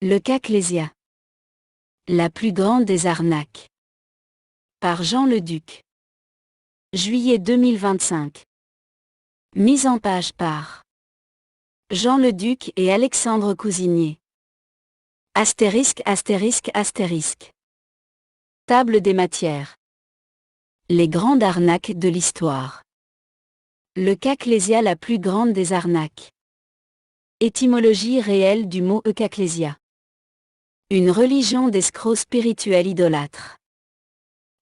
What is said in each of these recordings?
Le Caclésia. La plus grande des arnaques. Par Jean Leduc. Juillet 2025. Mise en page par Jean Leduc et Alexandre Cousinier. Astérisque. Table des matières. Les grandes arnaques de l'histoire. Le Caclésia, la plus grande des arnaques. Étymologie réelle du mot Eucaclésia. Une religion d'escrocs spirituels idolâtres.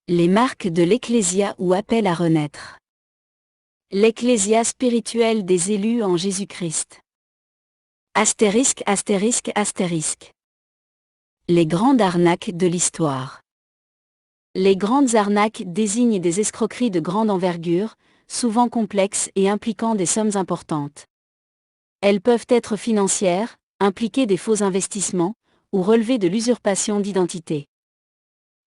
Les marques de l'Ecclésia ou appel à renaître. L'Ecclésia spirituelle des élus en Jésus-Christ. Astérisque. Les grandes arnaques de l'histoire. Les grandes arnaques désignent des escroqueries de grande envergure, souvent complexes et impliquant des sommes importantes. Elles peuvent être financières, impliquer des faux investissements, ou relever de l'usurpation d'identité.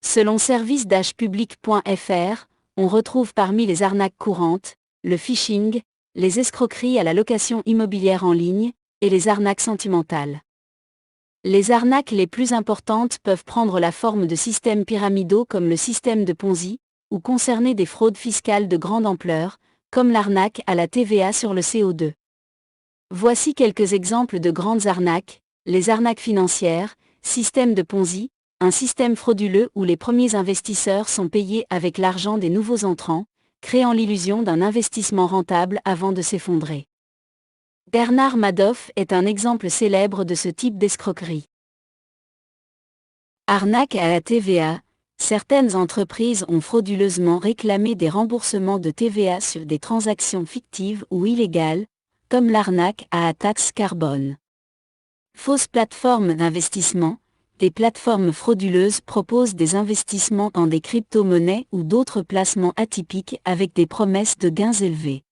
Selon service-public.fr, on retrouve parmi les arnaques courantes, le phishing, les escroqueries à la location immobilière en ligne, et les arnaques sentimentales. Les arnaques les plus importantes peuvent prendre la forme de systèmes pyramidaux comme le système de Ponzi, ou concerner des fraudes fiscales de grande ampleur, comme l'arnaque à la TVA sur le CO2. Voici quelques exemples de grandes arnaques: les arnaques financières, système de Ponzi, un système frauduleux où les premiers investisseurs sont payés avec l'argent des nouveaux entrants, créant l'illusion d'un investissement rentable avant de s'effondrer. Bernard Madoff est un exemple célèbre de ce type d'escroquerie. Arnaque à la TVA. Certaines entreprises ont frauduleusement réclamé des remboursements de TVA sur des transactions fictives ou illégales, comme l'arnaque à la taxe carbone. Fausses plateformes d'investissement. Des plateformes frauduleuses proposent des investissements dans des crypto-monnaies ou d'autres placements atypiques avec des promesses de gains élevés.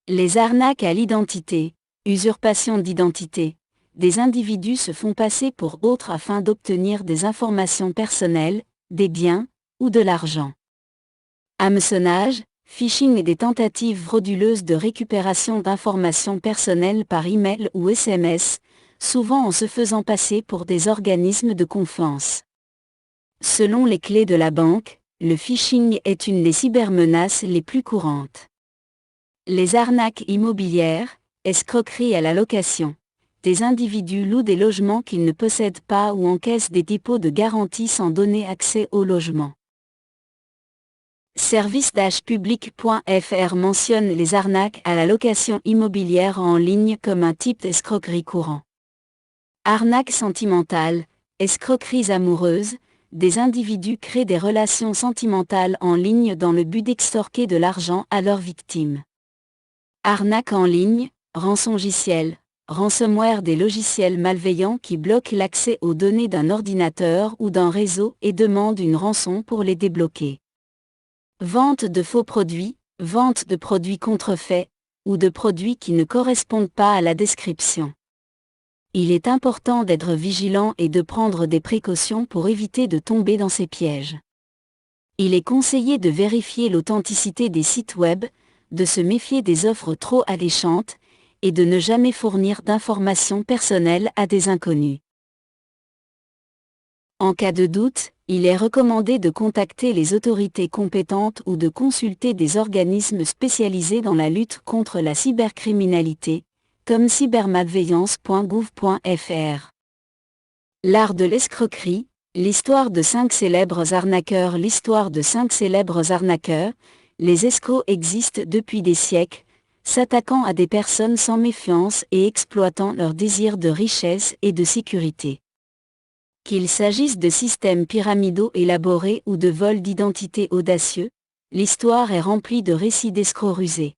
Les arnaques à l'identité, usurpation d'identité. Des individus se font passer pour autres afin d'obtenir des informations personnelles, des biens, ou de l'argent. Hameçonnage, phishing et des tentatives frauduleuses de récupération d'informations personnelles par email ou SMS, souvent en se faisant passer pour des organismes de confiance. Selon les clés de la banque, le phishing est une des cybermenaces les plus courantes. Les arnaques immobilières, escroqueries à la location. Des individus louent des logements qu'ils ne possèdent pas ou encaissent des dépôts de garantie sans donner accès au logement. Service-public.fr mentionne les arnaques à la location immobilière en ligne comme un type d'escroquerie courant. Arnaques sentimentales, escroqueries amoureuses. Des individus créent des relations sentimentales en ligne dans le but d'extorquer de l'argent à leurs victimes. Arnaque en ligne, rançongiciel, ransomware, des logiciels malveillants qui bloquent l'accès aux données d'un ordinateur ou d'un réseau et demandent une rançon pour les débloquer. Vente de faux produits, vente de produits contrefaits, ou de produits qui ne correspondent pas à la description. Il est important d'être vigilant et de prendre des précautions pour éviter de tomber dans ces pièges. Il est conseillé de vérifier l'authenticité des sites web, de se méfier des offres trop alléchantes, et de ne jamais fournir d'informations personnelles à des inconnus. En cas de doute, il est recommandé de contacter les autorités compétentes ou de consulter des organismes spécialisés dans la lutte contre la cybercriminalité, comme cybermalveillance.gouv.fr. L'art de l'escroquerie, l'histoire de 5 célèbres arnaqueurs. L'histoire de 5 célèbres arnaqueurs. Les escrocs existent depuis des siècles, s'attaquant à des personnes sans méfiance et exploitant leur désir de richesse et de sécurité. Qu'il s'agisse de systèmes pyramidaux élaborés ou de vols d'identité audacieux, l'histoire est remplie de récits d'escrocs rusés.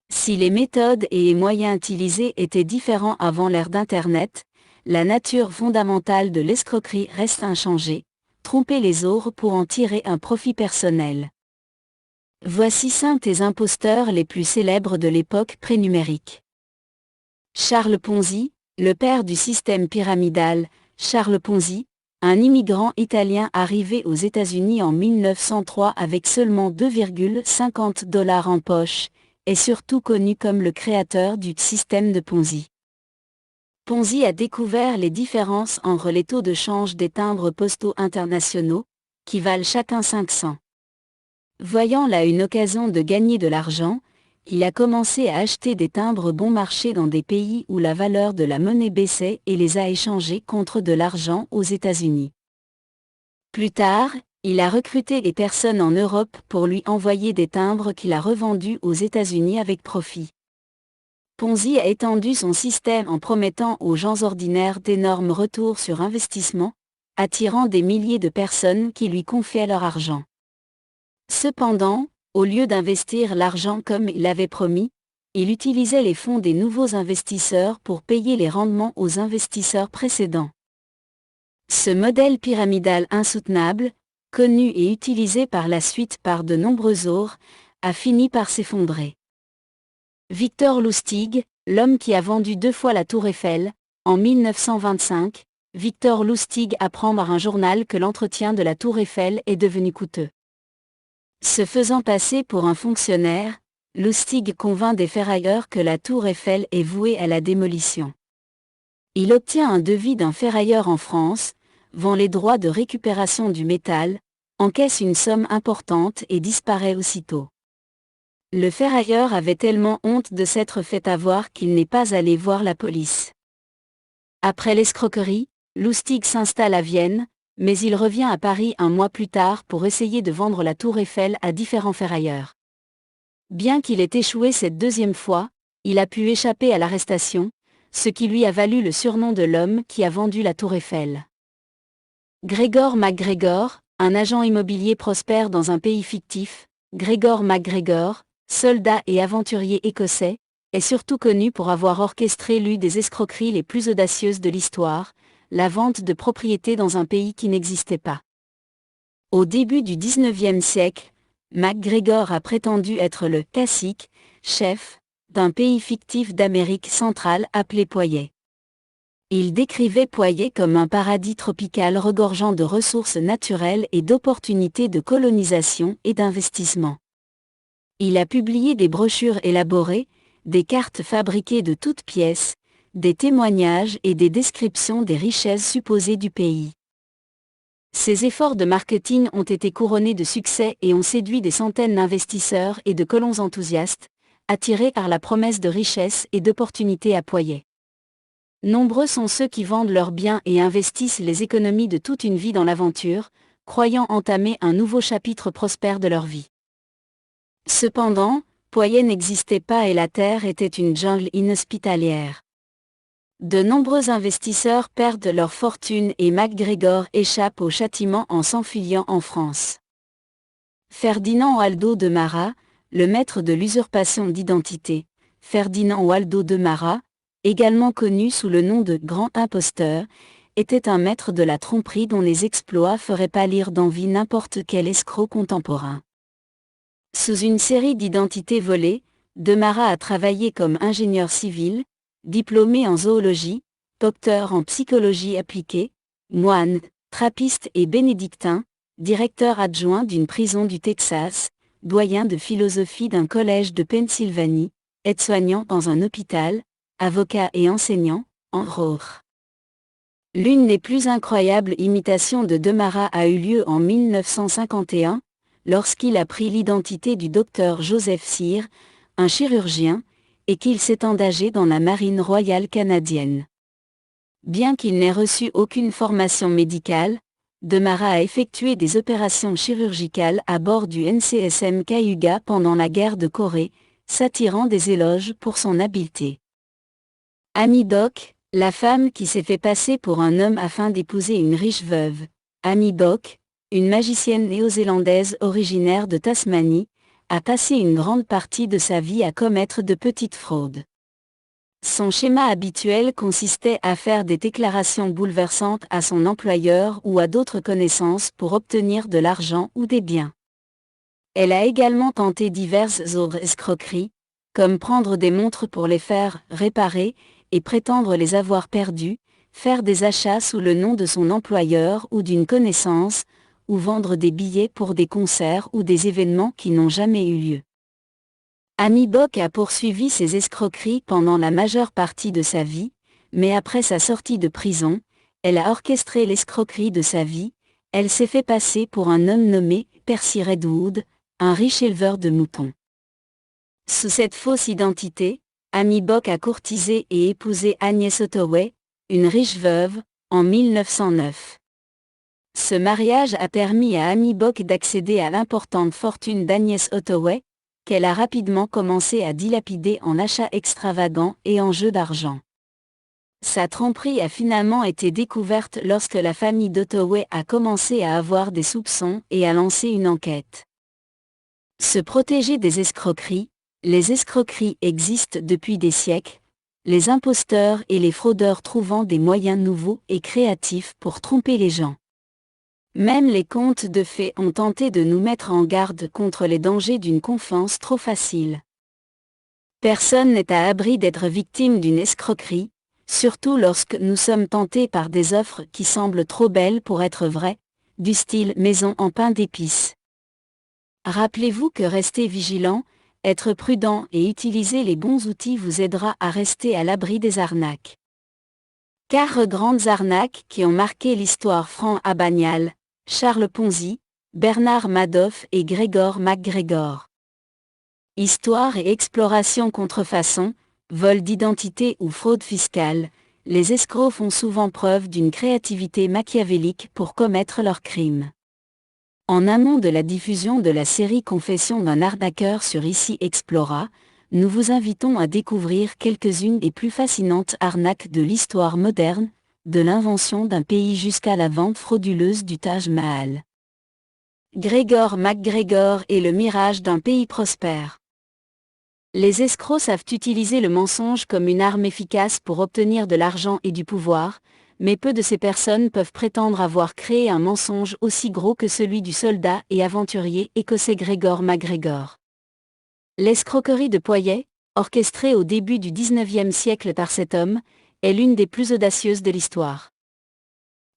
Si les méthodes et les moyens utilisés étaient différents avant l'ère d'Internet, la nature fondamentale de l'escroquerie reste inchangée: tromper les autres pour en tirer un profit personnel. Voici 5 des imposteurs les plus célèbres de l'époque prénumérique. Charles Ponzi, le père du système pyramidal. Charles Ponzi, un immigrant italien arrivé aux États-Unis en 1903 avec seulement $2,50 en poche, est surtout connu comme le créateur du système de Ponzi. Ponzi a découvert les différences entre les taux de change des timbres postaux internationaux, qui valent chacun 500. Voyant là une occasion de gagner de l'argent, il a commencé à acheter des timbres bon marché dans des pays où la valeur de la monnaie baissait et les a échangés contre de l'argent aux États-Unis. Plus tard, il a recruté des personnes en Europe pour lui envoyer des timbres qu'il a revendus aux États-Unis avec profit. Ponzi a étendu son système en promettant aux gens ordinaires d'énormes retours sur investissement, attirant des milliers de personnes qui lui confiaient leur argent. Cependant, au lieu d'investir l'argent comme il l'avait promis, il utilisait les fonds des nouveaux investisseurs pour payer les rendements aux investisseurs précédents. Ce modèle pyramidal insoutenable, connu et utilisé par la suite par de nombreux autres, a fini par s'effondrer. Victor Lustig, l'homme qui a vendu 2 fois la Tour Eiffel, en 1925, Victor Lustig apprend par un journal que l'entretien de la Tour Eiffel est devenu coûteux. Se faisant passer pour un fonctionnaire, Lustig convainc des ferrailleurs que la Tour Eiffel est vouée à la démolition. Il obtient un devis d'un ferrailleur en France, vend les droits de récupération du métal, encaisse une somme importante et disparaît aussitôt. Le ferrailleur avait tellement honte de s'être fait avoir qu'il n'est pas allé voir la police. Après l'escroquerie, Lustig s'installe à Vienne, mais il revient à Paris un mois plus tard pour essayer de vendre la Tour Eiffel à différents ferrailleurs. Bien qu'il ait échoué cette deuxième fois, il a pu échapper à l'arrestation, ce qui lui a valu le surnom de l'homme qui a vendu la Tour Eiffel. Gregor MacGregor, un agent immobilier prospère dans un pays fictif, Gregor MacGregor, soldat et aventurier écossais, est surtout connu pour avoir orchestré l'une des escroqueries les plus audacieuses de l'histoire, la vente de propriétés dans un pays qui n'existait pas. Au début du XIXe siècle, MacGregor a prétendu être le « cacique », chef, d'un pays fictif d'Amérique centrale appelé Poyet. Il décrivait Poyet comme un paradis tropical regorgeant de ressources naturelles et d'opportunités de colonisation et d'investissement. Il a publié des brochures élaborées, des cartes fabriquées de toutes pièces, des témoignages et des descriptions des richesses supposées du pays. Ces efforts de marketing ont été couronnés de succès et ont séduit des centaines d'investisseurs et de colons enthousiastes, attirés par la promesse de richesses et d'opportunités à Poyet. Nombreux sont ceux qui vendent leurs biens et investissent les économies de toute une vie dans l'aventure, croyant entamer un nouveau chapitre prospère de leur vie. Cependant, Poyet n'existait pas et la terre était une jungle inhospitalière. De nombreux investisseurs perdent leur fortune et MacGregor échappe au châtiment en s'enfuyant en France. Ferdinand Waldo de Marat, le maître de l'usurpation d'identité, Ferdinand Waldo de Marat, également connu sous le nom de Grand Imposteur, était un maître de la tromperie dont les exploits feraient pâlir d'envie n'importe quel escroc contemporain. Sous une série d'identités volées, de Marat a travaillé comme ingénieur civil, diplômé en zoologie, docteur en psychologie appliquée, moine, trappiste et bénédictin, directeur adjoint d'une prison du Texas, doyen de philosophie d'un collège de Pennsylvanie, aide-soignant dans un hôpital, avocat et enseignant, entre autres. L'une des plus incroyables imitations de Marat a eu lieu en 1951, lorsqu'il a pris l'identité du docteur Joseph Cyr, un chirurgien, et qu'il s'est engagé dans la Marine royale canadienne. Bien qu'il n'ait reçu aucune formation médicale, de Marat a effectué des opérations chirurgicales à bord du NCSM Cayuga pendant la guerre de Corée, s'attirant des éloges pour son habileté. Annie Doc, la femme qui s'est fait passer pour un homme afin d'épouser une riche veuve. Annie Doc, une magicienne néo-zélandaise originaire de Tasmanie, a passé une grande partie de sa vie à commettre de petites fraudes. Son schéma habituel consistait à faire des déclarations bouleversantes à son employeur ou à d'autres connaissances pour obtenir de l'argent ou des biens. Elle a également tenté diverses autres escroqueries, comme prendre des montres pour les faire réparer et prétendre les avoir perdues, faire des achats sous le nom de son employeur ou d'une connaissance, ou vendre des billets pour des concerts ou des événements qui n'ont jamais eu lieu. Annie Bock a poursuivi ses escroqueries pendant la majeure partie de sa vie, mais après sa sortie de prison, elle a orchestré l'escroquerie de sa vie. Elle s'est fait passer pour un homme nommé Percy Redwood, un riche éleveur de moutons. Sous cette fausse identité, Amy Bock a courtisé et épousé Agnès Ottaway, une riche veuve, en 1909. Ce mariage a permis à Amy Bock d'accéder à l'importante fortune d'Agnès Ottaway, qu'elle a rapidement commencé à dilapider en achats extravagants et en jeux d'argent. Sa tromperie a finalement été découverte lorsque la famille d'Ottaway a commencé à avoir des soupçons et a lancé une enquête. Se protéger des escroqueries. Les escroqueries existent depuis des siècles, les imposteurs et les fraudeurs trouvant des moyens nouveaux et créatifs pour tromper les gens. Même les contes de fées ont tenté de nous mettre en garde contre les dangers d'une confiance trop facile. Personne n'est à l'abri d'être victime d'une escroquerie, surtout lorsque nous sommes tentés par des offres qui semblent trop belles pour être vraies, du style maison en pain d'épices. Rappelez-vous que rester vigilant, être prudent et utiliser les bons outils vous aidera à rester à l'abri des arnaques. 4 grandes arnaques qui ont marqué l'histoire. Franck Abagnale, Charles Ponzi, Bernard Madoff et Gregor McGregor. Histoire et exploration. Contrefaçon, vol d'identité ou fraude fiscale, les escrocs font souvent preuve d'une créativité machiavélique pour commettre leurs crimes. En amont de la diffusion de la série Confessions d'un arnaqueur sur ICI Explora, nous vous invitons à découvrir quelques-unes des plus fascinantes arnaques de l'histoire moderne, de l'invention d'un pays jusqu'à la vente frauduleuse du Taj Mahal. Gregor McGregor et le mirage d'un pays prospère. Les escrocs savent utiliser le mensonge comme une arme efficace pour obtenir de l'argent et du pouvoir, mais peu de ces personnes peuvent prétendre avoir créé un mensonge aussi gros que celui du soldat et aventurier écossais Gregor McGregor. L'escroquerie de Poyet, orchestrée au début du XIXe siècle par cet homme, est l'une des plus audacieuses de l'histoire.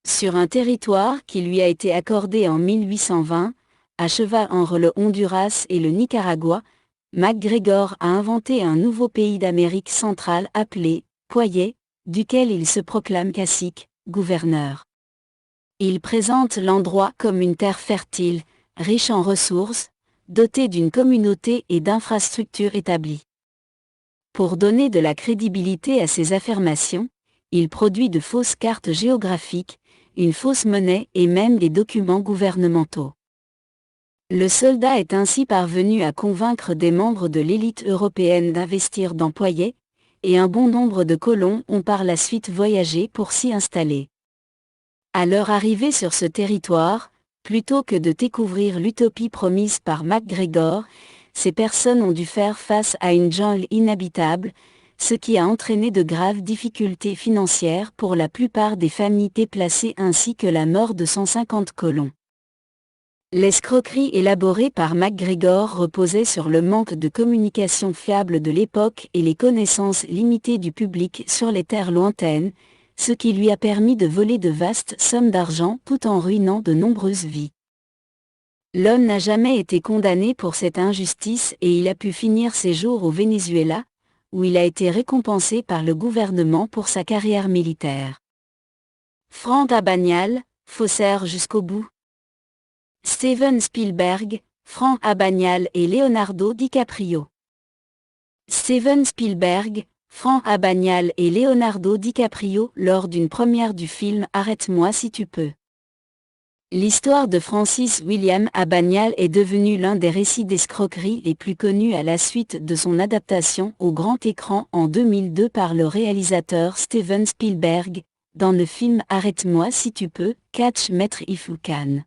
Sur un territoire qui lui a été accordé en 1820, à cheval entre le Honduras et le Nicaragua, McGregor a inventé un nouveau pays d'Amérique centrale appelé Poyet, duquel il se proclame cacique, gouverneur. Il présente l'endroit comme une terre fertile, riche en ressources, dotée d'une communauté et d'infrastructures établies. Pour donner de la crédibilité à ses affirmations, il produit de fausses cartes géographiques, une fausse monnaie et même des documents gouvernementaux. Le soldat est ainsi parvenu à convaincre des membres de l'élite européenne d'investir dans Poyet, et un bon nombre de colons ont par la suite voyagé pour s'y installer. À leur arrivée sur ce territoire, plutôt que de découvrir l'utopie promise par McGregor, ces personnes ont dû faire face à une jungle inhabitable, ce qui a entraîné de graves difficultés financières pour la plupart des familles déplacées ainsi que la mort de 150 colons. L'escroquerie élaborée par McGregor reposait sur le manque de communication fiable de l'époque et les connaissances limitées du public sur les terres lointaines, ce qui lui a permis de voler de vastes sommes d'argent tout en ruinant de nombreuses vies. L'homme n'a jamais été condamné pour cette injustice et il a pu finir ses jours au Venezuela, où il a été récompensé par le gouvernement pour sa carrière militaire. Franck Abagnale, faussaire jusqu'au bout. Steven Spielberg, Franck Abagnale et Leonardo DiCaprio. Steven Spielberg, Franck Abagnale et Leonardo DiCaprio lors d'une première du film Arrête-moi si tu peux. L'histoire de Francis William Abagnale est devenue l'un des récits d'escroquerie les plus connus à la suite de son adaptation au grand écran en 2002 par le réalisateur Steven Spielberg, dans le film Arrête-moi si tu peux, Catch Me If You Can.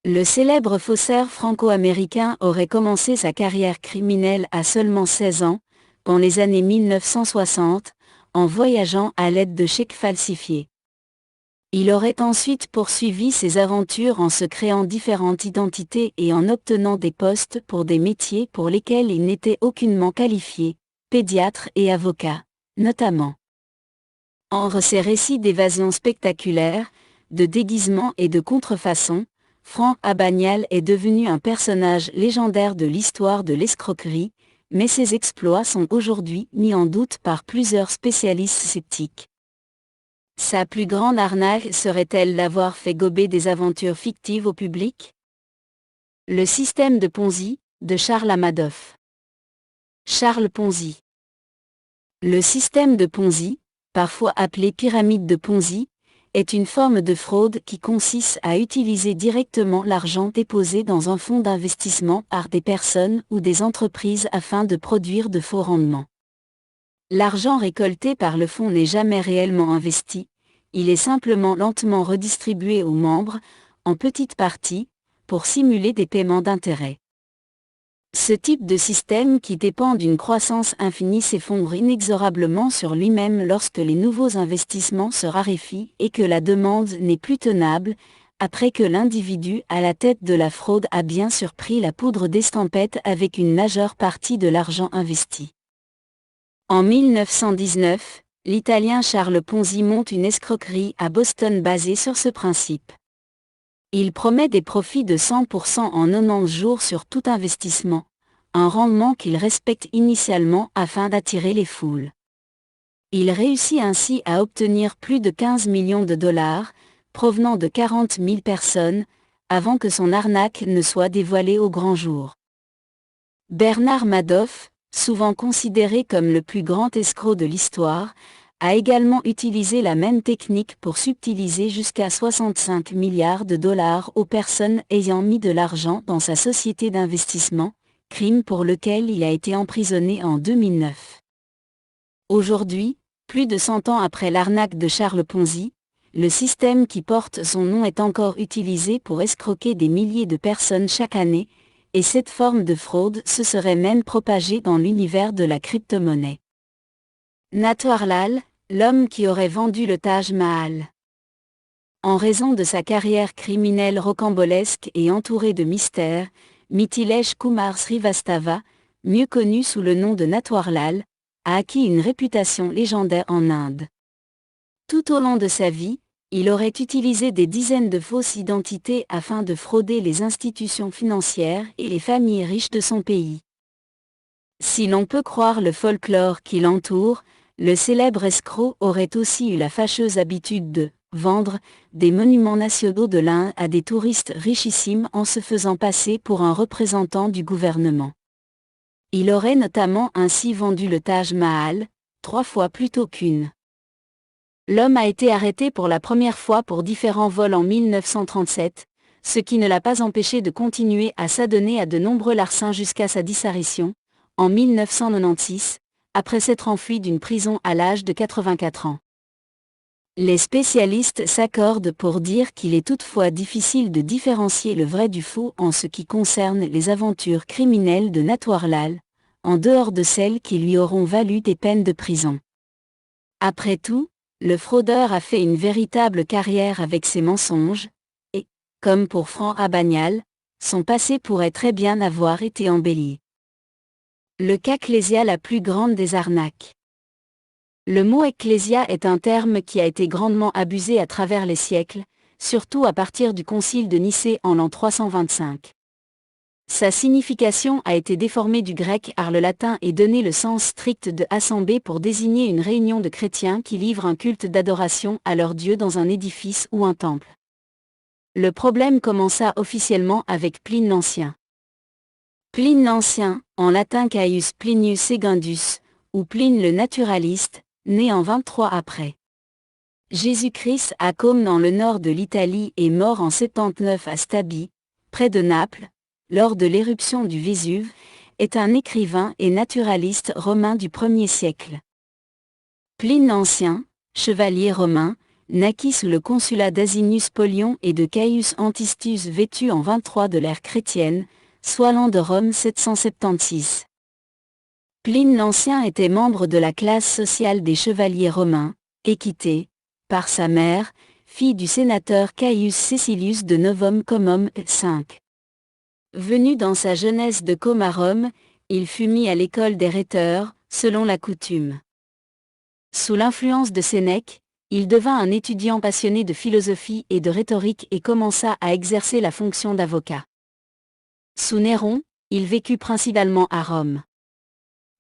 Le célèbre faussaire franco-américain aurait commencé sa carrière criminelle à seulement 16 ans, dans les années 1960, en voyageant à l'aide de chèques falsifiés. Il aurait ensuite poursuivi ses aventures en se créant différentes identités et en obtenant des postes pour des métiers pour lesquels il n'était aucunement qualifié, pédiatre et avocat, notamment. Entre ses récits d'évasion spectaculaires, de déguisement et de contrefaçon, Franck Abagnale est devenu un personnage légendaire de l'histoire de l'escroquerie, mais ses exploits sont aujourd'hui mis en doute par plusieurs spécialistes sceptiques. Sa plus grande arnaque serait-elle d'avoir fait gober des aventures fictives au public? Le système de Ponzi, de Charles Madoff. Charles Ponzi. Le système de Ponzi, parfois appelé pyramide de Ponzi, est une forme de fraude qui consiste à utiliser directement l'argent déposé dans un fonds d'investissement par des personnes ou des entreprises afin de produire de faux rendements. L'argent récolté par le fonds n'est jamais réellement investi, il est simplement lentement redistribué aux membres, en petites parties, pour simuler des paiements d'intérêts. Ce type de système qui dépend d'une croissance infinie s'effondre inexorablement sur lui-même lorsque les nouveaux investissements se raréfient et que la demande n'est plus tenable, après que l'individu à la tête de la fraude a bien surpris la poudre d'escampette avec une majeure partie de l'argent investi. En 1919, l'Italien Charles Ponzi monte une escroquerie à Boston basée sur ce principe. Il promet des profits de 100% en 90 jours sur tout investissement, un rendement qu'il respecte initialement afin d'attirer les foules. Il réussit ainsi à obtenir plus de 15 millions de dollars, provenant de 40 000 personnes, avant que son arnaque ne soit dévoilée au grand jour. Bernard Madoff, souvent considéré comme le plus grand escroc de l'histoire, a également utilisé la même technique pour subtiliser jusqu'à 65 milliards de dollars aux personnes ayant mis de l'argent dans sa société d'investissement, crime pour lequel il a été emprisonné en 2009. Aujourd'hui, plus de 100 ans après l'arnaque de Charles Ponzi, le système qui porte son nom est encore utilisé pour escroquer des milliers de personnes chaque année, et cette forme de fraude se serait même propagée dans l'univers de la crypto-monnaie. Natwar Lal, l'homme qui aurait vendu le Taj Mahal. En raison de sa carrière criminelle rocambolesque et entourée de mystères, Mithilesh Kumar Srivastava, mieux connu sous le nom de Natwar Lal, a acquis une réputation légendaire en Inde. Tout au long de sa vie, il aurait utilisé des dizaines de fausses identités afin de frauder les institutions financières et les familles riches de son pays. Si l'on peut croire le folklore qui l'entoure, le célèbre escroc aurait aussi eu la fâcheuse habitude de vendre des monuments nationaux de l'Inde à des touristes richissimes en se faisant passer pour un représentant du gouvernement. Il aurait notamment ainsi vendu le Taj Mahal, 3 fois plutôt qu'une. L'homme a été arrêté pour la première fois pour différents vols en 1937, ce qui ne l'a pas empêché de continuer à s'adonner à de nombreux larcins jusqu'à sa disparition, en 1996, après s'être enfui d'une prison à l'âge de 84 ans. Les spécialistes s'accordent pour dire qu'il est toutefois difficile de différencier le vrai du faux en ce qui concerne les aventures criminelles de Natwar Lal, en dehors de celles qui lui auront valu des peines de prison. Après tout, le fraudeur a fait une véritable carrière avec ses mensonges, et, comme pour Franck Abagnale, son passé pourrait très bien avoir été embelli. Le cas Ecclésia, la plus grande des arnaques. Le mot ecclésia est un terme qui a été grandement abusé à travers les siècles, surtout à partir du concile de Nicée en l'an 325. Sa signification a été déformée du grec car le latin est donné le sens strict de assemblée pour désigner une réunion de chrétiens qui livrent un culte d'adoration à leur Dieu dans un édifice ou un temple. Le problème commença officiellement avec Pline l'Ancien. Pline l'Ancien, en latin Caius Plinius Secundus, ou Pline le naturaliste, né en 23 après Jésus-Christ à Côme dans le nord de l'Italie et mort en 79 à Stabi, près de Naples, lors de l'éruption du Vésuve, est un écrivain et naturaliste romain du 1er siècle. Pline l'Ancien, chevalier romain, naquit sous le consulat d'Asinius Polion et de Caius Antistus vêtu en 23 de l'ère chrétienne, soit l'an de Rome 776. Pline l'Ancien était membre de la classe sociale des chevaliers romains, équité, par sa mère, fille du sénateur Caius Caecilius de Novum Comum 5. Venu dans sa jeunesse de Côme à Rome, il fut mis à l'école des rhéteurs, selon la coutume. Sous l'influence de Sénèque, il devint un étudiant passionné de philosophie et de rhétorique et commença à exercer la fonction d'avocat. Sous Néron, il vécut principalement à Rome.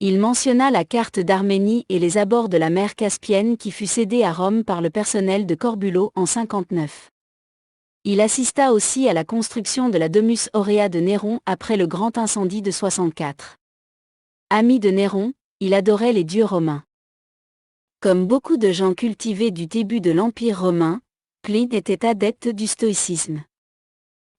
Il mentionna la carte d'Arménie et les abords de la mer Caspienne qui fut cédée à Rome par le personnel de Corbulo en 59. Il assista aussi à la construction de la Domus Aurea de Néron après le grand incendie de 64. Ami de Néron, il adorait les dieux romains. Comme beaucoup de gens cultivés du début de l'Empire romain, Pline était adepte du stoïcisme.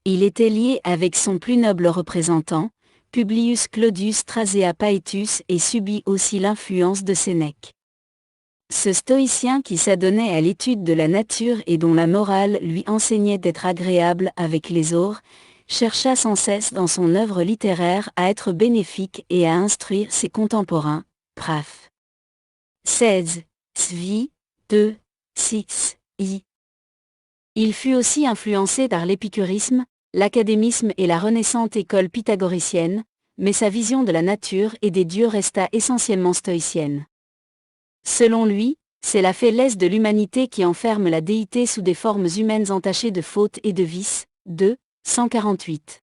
Il était lié avec son plus noble représentant, Publius Claudius Thrasea Paetus, et subit aussi l'influence de Sénèque. Ce stoïcien qui s'adonnait à l'étude de la nature et dont la morale lui enseignait d'être agréable avec les autres, chercha sans cesse dans son œuvre littéraire à être bénéfique et à instruire ses contemporains. Praf. 16. Svi. 2. 6. I. Il fut aussi influencé par l'épicurisme, l'académisme et la renaissante école pythagoricienne, mais sa vision de la nature et des dieux resta essentiellement stoïcienne. Selon lui, c'est la faiblesse de l'humanité qui enferme la déité sous des formes humaines entachées de fautes et de vices. 2. 148.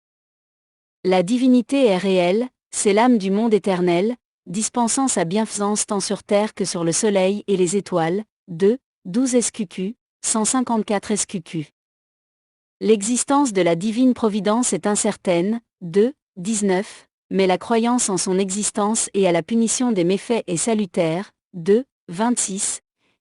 La divinité est réelle, c'est l'âme du monde éternel, dispensant sa bienfaisance tant sur terre que sur le soleil et les étoiles. 2. 12 SQQ, 154 SQQ. L'existence de la divine providence est incertaine. 2. 19, mais la croyance en son existence et à la punition des méfaits est salutaire. 2. 26,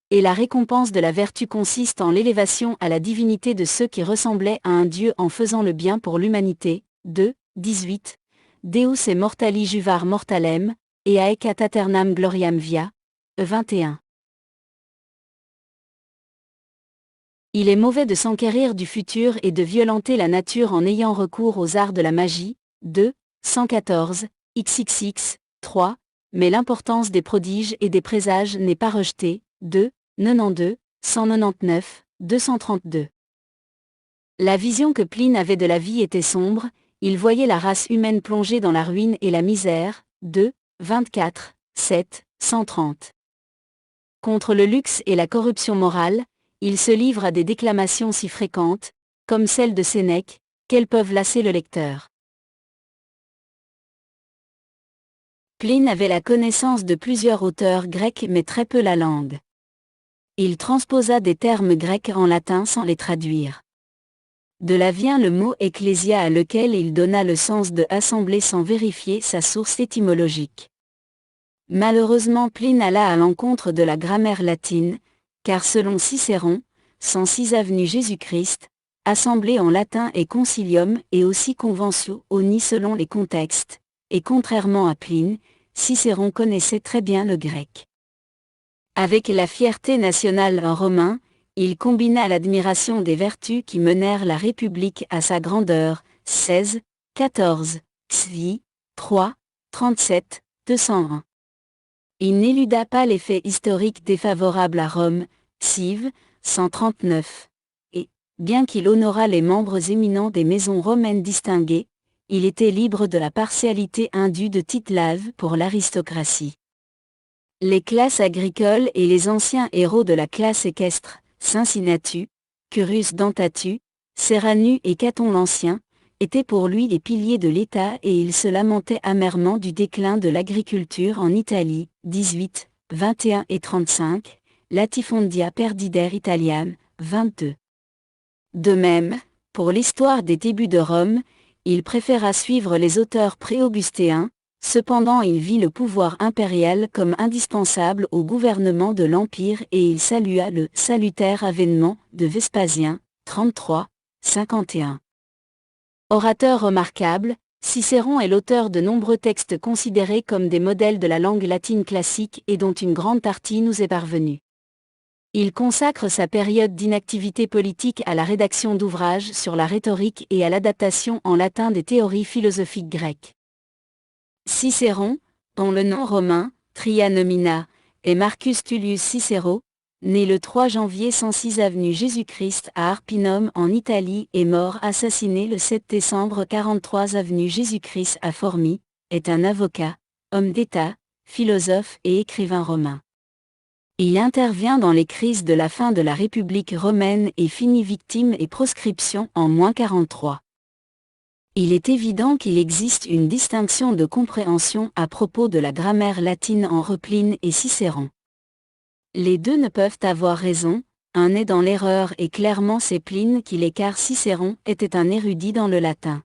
et la récompense de la vertu consiste en l'élévation à la divinité de ceux qui ressemblaient à un Dieu en faisant le bien pour l'humanité. 2. 18, Deus et mortali juvar mortalem, et aecat aeternam gloriam via. 21. Il est mauvais de s'enquérir du futur et de violenter la nature en ayant recours aux arts de la magie. 2. 114, XXX, 3, mais l'importance des prodiges et des présages n'est pas rejetée. 2. 92, 199, 232. La vision que Pline avait de la vie était sombre, il voyait la race humaine plongée dans la ruine et la misère. 2. 24, 7, 130. Contre le luxe et la corruption morale, il se livre à des déclamations si fréquentes, comme celle de Sénèque, qu'elles peuvent lasser le lecteur. Pline avait la connaissance de plusieurs auteurs grecs mais très peu la langue. Il transposa des termes grecs en latin sans les traduire. De là vient le mot ecclésia à lequel il donna le sens de assemblée sans vérifier sa source étymologique. Malheureusement Pline alla à l'encontre de la grammaire latine, car selon Cicéron, 106 avenue Jésus-Christ, assemblée en latin et concilium et aussi conventio oni selon les contextes, et contrairement à Pline, Cicéron connaissait très bien le grec. Avec la fierté nationale en romain, il combina l'admiration des vertus qui menèrent la République à sa grandeur. 16, 14, Xvi, 3, 37, 201. Il n'éluda pas les faits historiques défavorables à Rome, Cive, 139. Et, bien qu'il honorât les membres éminents des maisons romaines distinguées, il était libre de la partialité indue de Tite-Live pour l'aristocratie. Les classes agricoles et les anciens héros de la classe équestre, Cincinnatus, Curus Dentatus, Serranus et Caton l'Ancien, étaient pour lui les piliers de l'État et il se lamentait amèrement du déclin de l'agriculture en Italie. 18, 21 et 35, Latifondia Perdider Italiam, 22. De même, pour l'histoire des débuts de Rome, il préféra suivre les auteurs pré-augustéens, cependant il vit le pouvoir impérial comme indispensable au gouvernement de l'Empire et il salua le salutaire avènement de Vespasien, 33, 51. Orateur remarquable, Cicéron est l'auteur de nombreux textes considérés comme des modèles de la langue latine classique et dont une grande partie nous est parvenue. Il consacre sa période d'inactivité politique à la rédaction d'ouvrages sur la rhétorique et à l'adaptation en latin des théories philosophiques grecques. Cicéron, dont le nom romain, Tria Nomina, est Marcus Tullius Cicero, né le 3 janvier 106 avenue Jésus-Christ à Arpinum en Italie et mort assassiné le 7 décembre 43 avenue Jésus-Christ à Formi, est un avocat, homme d'État, philosophe et écrivain romain. Il intervient dans les crises de la fin de la République romaine et finit victime et proscription en -43. Il est évident qu'il existe une distinction de compréhension à propos de la grammaire latine en Pline et Cicéron. Les deux ne peuvent avoir raison, un est dans l'erreur et clairement c'est Pline qui l'est car Cicéron était un érudit dans le latin.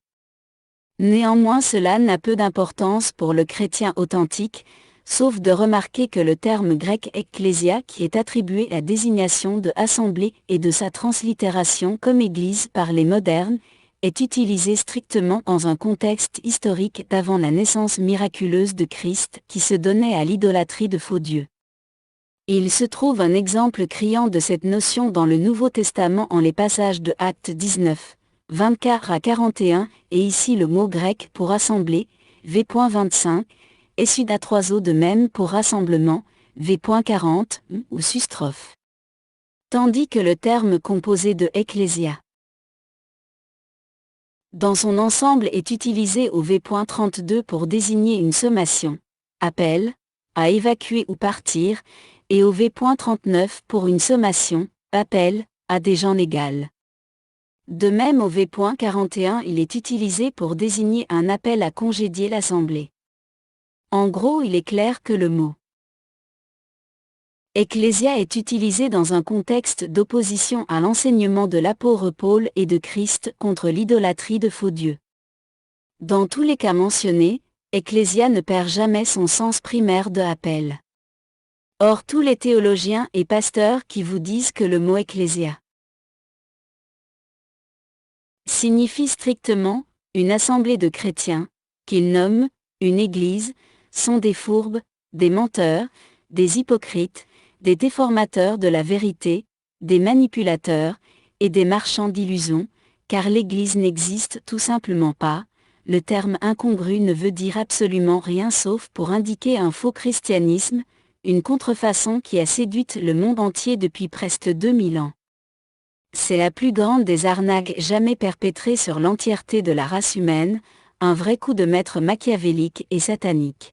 Néanmoins cela n'a peu d'importance pour le chrétien authentique, sauf de remarquer que le terme grec ecclésia qui est attribué à désignation de assemblée et de sa translittération comme église par les modernes, est utilisé strictement dans un contexte historique d'avant la naissance miraculeuse de Christ qui se donnait à l'idolâtrie de faux dieux. Il se trouve un exemple criant de cette notion dans le Nouveau Testament en les passages de Actes 19, 24 à 41, et ici le mot grec pour assemblée, v.25, et sudatroiseau de même pour rassemblement, v.40, ou sustrophe. Tandis que le terme composé de ecclésia dans son ensemble est utilisé au v.32 pour désigner une sommation, appel, à évacuer ou partir, et au v.39 pour une sommation, appel, à des gens légaux. De même au v.41 il est utilisé pour désigner un appel à congédier l'assemblée. En gros il est clair que le mot Ecclésia est utilisé dans un contexte d'opposition à l'enseignement de l'apôtre Paul et de Christ contre l'idolâtrie de faux dieux. Dans tous les cas mentionnés, Ecclésia ne perd jamais son sens primaire de appel. Or tous les théologiens et pasteurs qui vous disent que le mot Ecclésia signifie strictement une assemblée de chrétiens, qu'ils nomment une église, sont des fourbes, des menteurs, des hypocrites, des déformateurs de la vérité, des manipulateurs, et des marchands d'illusions, car l'Église n'existe tout simplement pas. Le terme incongru ne veut dire absolument rien sauf pour indiquer un faux christianisme, une contrefaçon qui a séduit le monde entier depuis presque 2000 ans. C'est la plus grande des arnaques jamais perpétrées sur l'entièreté de la race humaine, un vrai coup de maître machiavélique et satanique.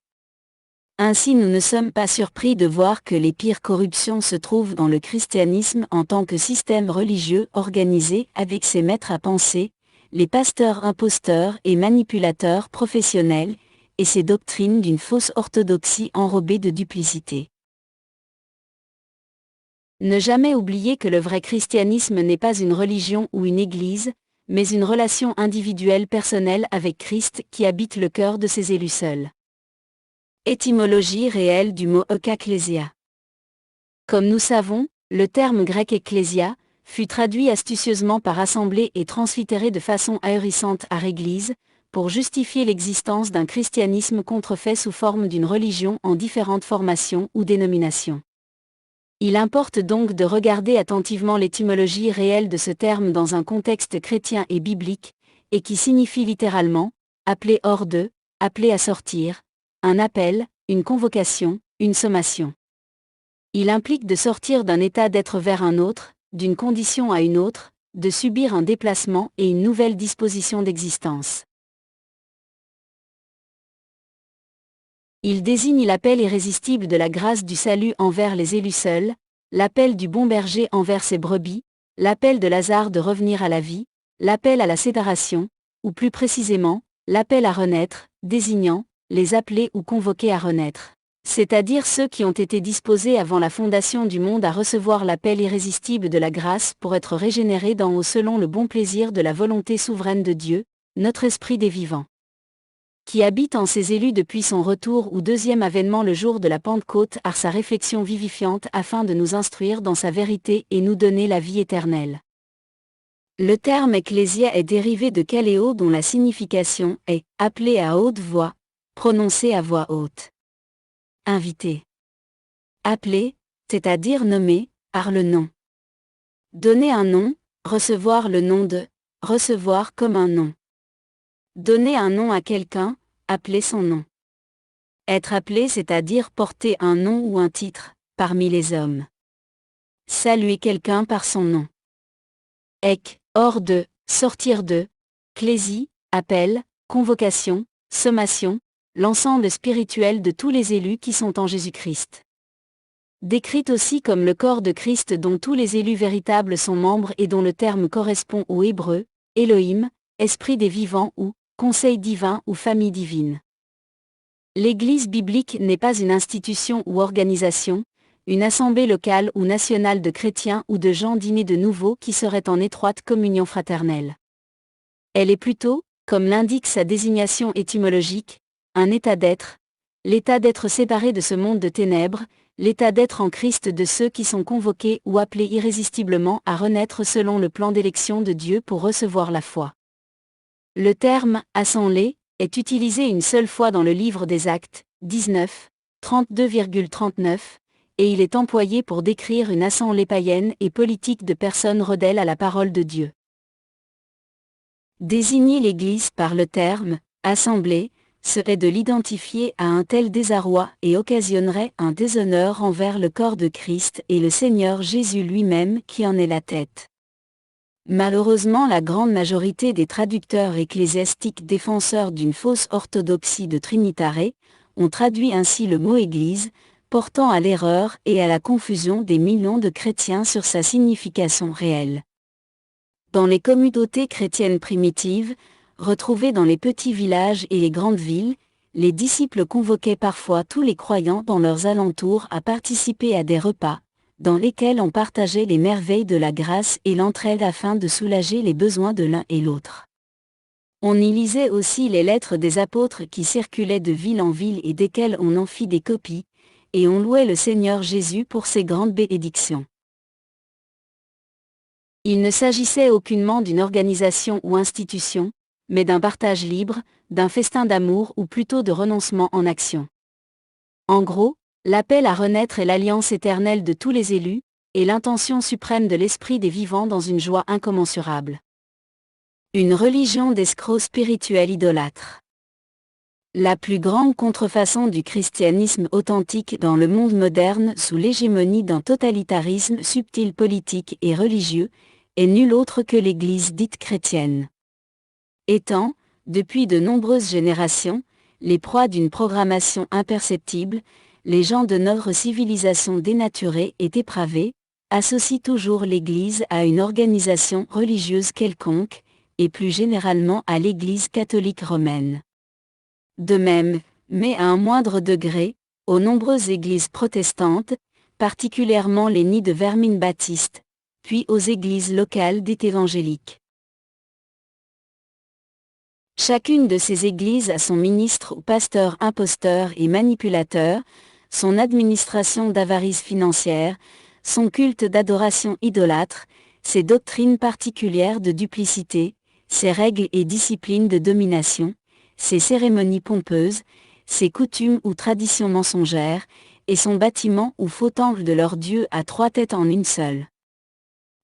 Ainsi nous ne sommes pas surpris de voir que les pires corruptions se trouvent dans le christianisme en tant que système religieux organisé avec ses maîtres à penser, les pasteurs imposteurs et manipulateurs professionnels, et ses doctrines d'une fausse orthodoxie enrobée de duplicité. Ne jamais oublier que le vrai christianisme n'est pas une religion ou une église, mais une relation individuelle personnelle avec Christ qui habite le cœur de ses élus seuls. Étymologie réelle du mot ecclésia. Comme nous savons, le terme grec ecclésia fut traduit astucieusement par assemblée et translittéré de façon ahurissante à église, pour justifier l'existence d'un christianisme contrefait sous forme d'une religion en différentes formations ou dénominations. Il importe donc de regarder attentivement l'étymologie réelle de ce terme dans un contexte chrétien et biblique, et qui signifie littéralement « appeler hors d'eux », appeler à sortir, un appel, une convocation, une sommation. Il implique de sortir d'un état d'être vers un autre, d'une condition à une autre, de subir un déplacement et une nouvelle disposition d'existence. Il désigne l'appel irrésistible de la grâce du salut envers les élus seuls, l'appel du bon berger envers ses brebis, l'appel de Lazare de revenir à la vie, l'appel à la séparation, ou plus précisément, l'appel à renaître, désignant les appelés ou convoqués à renaître, c'est-à-dire ceux qui ont été disposés avant la fondation du monde à recevoir l'appel irrésistible de la grâce pour être régénérés d'en haut selon le bon plaisir de la volonté souveraine de Dieu, notre esprit des vivants, qui habite en ses élus depuis son retour ou deuxième avènement le jour de la Pentecôte à sa réflexion vivifiante afin de nous instruire dans sa vérité et nous donner la vie éternelle. Le terme ecclésia est dérivé de kaleo dont la signification est « appelé à haute voix », prononcé à voix haute. Invité. Appeler, c'est-à-dire nommer, par le nom. Donner un nom, recevoir le nom de, recevoir comme un nom. Donner un nom à quelqu'un, appeler son nom. Être appelé c'est-à-dire porter un nom ou un titre, parmi les hommes. Saluer quelqu'un par son nom. Ek, hors de, sortir de, clésie, appel, convocation, sommation, l'ensemble spirituel de tous les élus qui sont en Jésus-Christ. Décrite aussi comme le corps de Christ dont tous les élus véritables sont membres et dont le terme correspond au hébreu, Elohim, esprit des vivants ou conseil divin ou famille divine. L'Église biblique n'est pas une institution ou organisation, une assemblée locale ou nationale de chrétiens ou de gens nés de nouveau qui seraient en étroite communion fraternelle. Elle est plutôt, comme l'indique sa désignation étymologique, un état d'être, l'état d'être séparé de ce monde de ténèbres, l'état d'être en Christ de ceux qui sont convoqués ou appelés irrésistiblement à renaître selon le plan d'élection de Dieu pour recevoir la foi. Le terme « assemblée » est utilisé une seule fois dans le livre des Actes, 19, 32,39, et il est employé pour décrire une assemblée païenne et politique de personnes rebelles à la parole de Dieu. Désigner l'Église par le terme « assemblée » serait de l'identifier à un tel désarroi et occasionnerait un déshonneur envers le corps de Christ et le Seigneur Jésus lui-même qui en est la tête. Malheureusement, la grande majorité des traducteurs ecclésiastiques défenseurs d'une fausse orthodoxie de Trinitare ont traduit ainsi le mot Église, portant à l'erreur et à la confusion des millions de chrétiens sur sa signification réelle. Dans les communautés chrétiennes primitives, retrouvées dans les petits villages et les grandes villes, les disciples convoquaient parfois tous les croyants dans leurs alentours à participer à des repas, dans lesquels on partageait les merveilles de la grâce et l'entraide afin de soulager les besoins de l'un et l'autre. On y lisait aussi les lettres des apôtres qui circulaient de ville en ville et desquelles on en fit des copies, et on louait le Seigneur Jésus pour ses grandes bénédictions. Il ne s'agissait aucunement d'une organisation ou institution, mais d'un partage libre, d'un festin d'amour ou plutôt de renoncement en action. En gros, l'appel à renaître est l'alliance éternelle de tous les élus, et l'intention suprême de l'esprit des vivants dans une joie incommensurable. Une religion d'escrocs spirituels idolâtres. La plus grande contrefaçon du christianisme authentique dans le monde moderne sous l'hégémonie d'un totalitarisme subtil politique et religieux, est nulle autre que l'Église dite chrétienne. Étant, depuis de nombreuses générations, les proies d'une programmation imperceptible, les gens de notre civilisation dénaturée et dépravée, associent toujours l'Église à une organisation religieuse quelconque, et plus généralement à l'Église catholique romaine. De même, mais à un moindre degré, aux nombreuses églises protestantes, particulièrement les nids de vermine baptiste, puis aux églises locales dites évangéliques. Chacune de ces églises a son ministre ou pasteur imposteur et manipulateur, son administration d'avarice financière, son culte d'adoration idolâtre, ses doctrines particulières de duplicité, ses règles et disciplines de domination, ses cérémonies pompeuses, ses coutumes ou traditions mensongères, et son bâtiment ou faux temple de leur Dieu à 3 têtes en une seule.